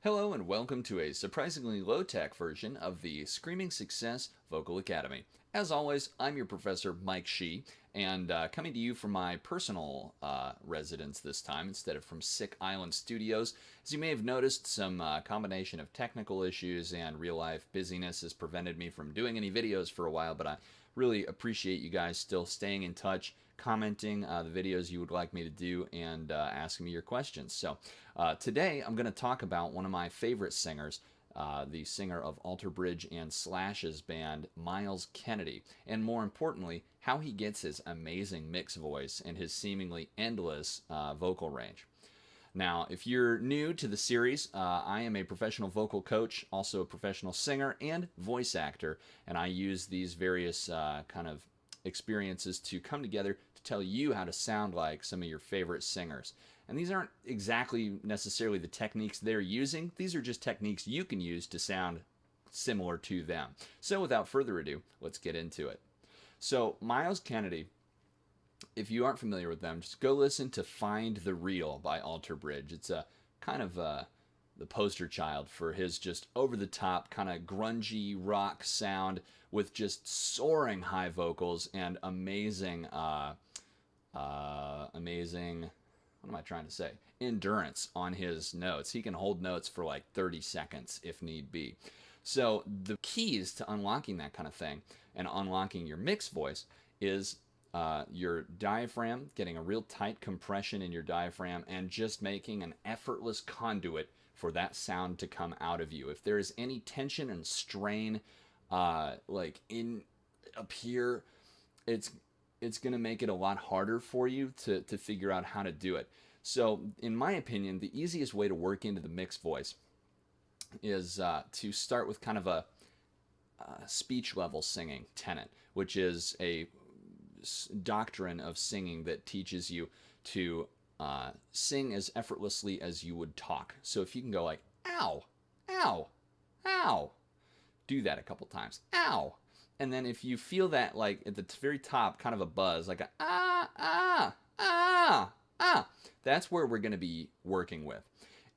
Hello and welcome to a surprisingly low-tech version of the Screaming Success Vocal Academy. As always, I'm your professor, Mike Schii, and coming to you from my personal residence this time instead of from Sick Island Studios. As you may have noticed, some combination of technical issues and real-life busyness has prevented me from doing any videos for a while, but I really appreciate you guys still staying in touch, commenting the videos you would like me to do, and asking me your questions. So today I'm going to talk about one of my favorite singers, the singer of Alter Bridge and Slash's band, Myles Kennedy, and more importantly, how he gets his amazing mix voice and his seemingly endless vocal range. Now, if you're new to the series, I am a professional vocal coach, also a professional singer and voice actor, and I use these various kind of experiences to come together to tell you how to sound like some of your favorite singers. And these aren't exactly necessarily the techniques they're using. These are just techniques you can use to sound similar to them. So without further ado, let's get into it. So Myles Kennedy, if you aren't familiar with them, just go listen to Find the Real by Alter Bridge. It's a kind of the poster child for his just over-the-top kind of grungy rock sound with just soaring high vocals and amazing, what am I trying to say? Endurance on his notes. He can hold notes for like 30 seconds if need be. So the keys to unlocking that kind of thing and unlocking your mixed voice is your diaphragm, getting a real tight compression in your diaphragm and just making an effortless conduit for that sound to come out of you. If there is any tension and strain like in up here, it's going to make it a lot harder for you to figure out how to do it. So in my opinion, the easiest way to work into the mixed voice is to start with kind of a speech level singing tenet, which is a doctrine of singing that teaches you to sing as effortlessly as you would talk. So if you can go like, ow, ow, ow, do that a couple times, ow. And then if you feel that like at the very top, kind of a buzz, like a that's where we're going to be working with.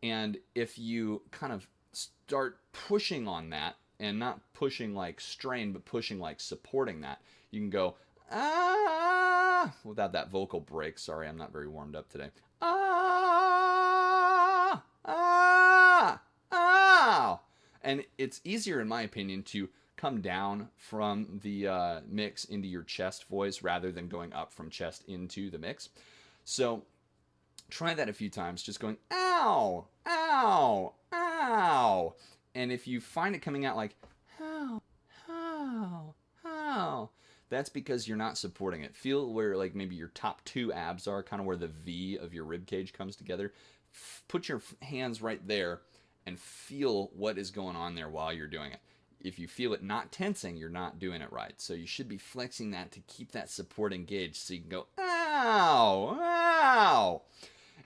And if you kind of start pushing on that, and not pushing like strain, but pushing like supporting that, you can go without that vocal break. Sorry, I'm not very warmed up today. And it's easier, in my opinion, to come down from the mix into your chest voice rather than going up from chest into the mix. So try that a few times, just going ow, ow, ow. And if you find it coming out like how, that's because you're not supporting it. Feel where like maybe your top two abs are, kind of where the V of your rib cage comes together. Put your hands right there and feel what is going on there while you're doing it. If you feel it not tensing, you're not doing it right. So you should be flexing that to keep that support engaged so you can go, ow, ow.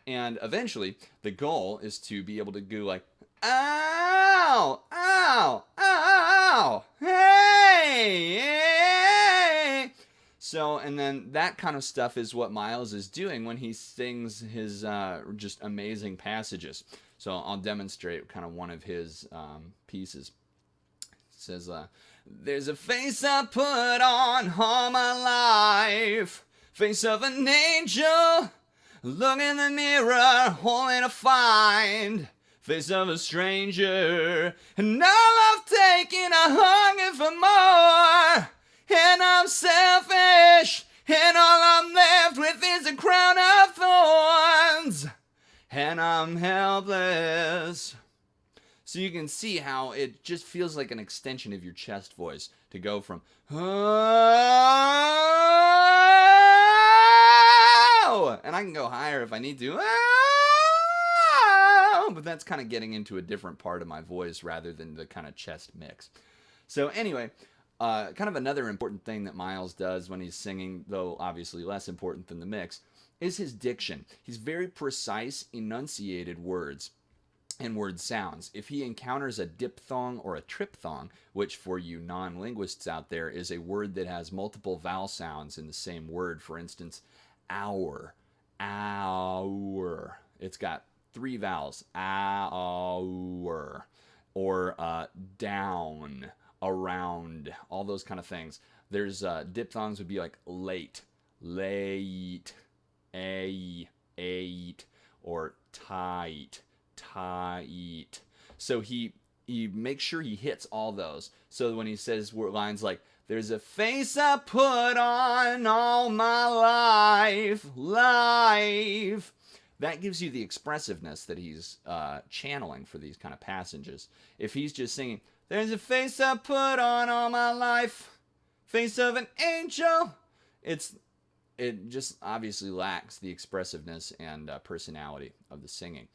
And eventually, the goal is to be able to go like, ow, ow, ow, hey, hey. So, and then that kind of stuff is what Myles is doing when he sings his just amazing passages. So I'll demonstrate kind of one of his pieces. Says, there's a face I put on all my life, face of an angel, look in the mirror, holding a find, face of a stranger, and all I've taken, I hunger for more, and I'm selfish, and all I'm left with is a crown of thorns, and I'm helpless. So you can see how it just feels like an extension of your chest voice to go from oh, and I can go higher if I need to, oh, but that's kind of getting into a different part of my voice rather than the kind of chest mix. So anyway, kind of another important thing that Myles does when he's singing, though obviously less important than the mix, is his diction. He's very precise, enunciated words and word sounds. If he encounters a diphthong or a triphthong, which for you non-linguists out there is a word that has multiple vowel sounds in the same word, for instance, hour, hour. It's got 3 vowels, hour. or down, around, all those kind of things. There's diphthongs would be like late, late, eight, or tight, tight. So he makes sure he hits all those. So when he says lines like, there's a face I put on all my life, that gives you the expressiveness that he's channeling for these kind of passages. If he's just singing, there's a face I put on all my life, face of an angel, it just obviously lacks the expressiveness and personality of the singing.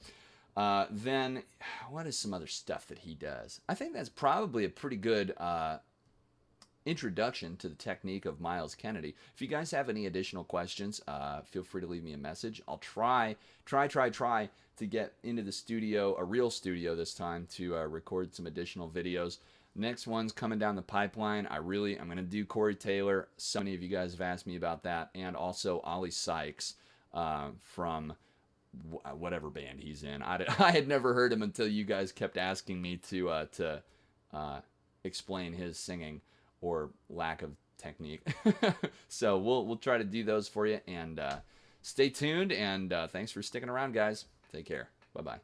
Then, what is some other stuff that he does? I think that's probably a pretty good introduction to the technique of Myles Kennedy. If you guys have any additional questions, feel free to leave me a message. I'll try to get into the studio, a real studio this time, to record some additional videos. Next one's coming down the pipeline. I'm going to do Corey Taylor. So many of you guys have asked me about that. And also Ollie Sykes from whatever band he's in. I had never heard him until you guys kept asking me to explain his singing or lack of technique. So we'll try to do those for you. And stay tuned. And thanks for sticking around, guys. Take care. Bye-bye.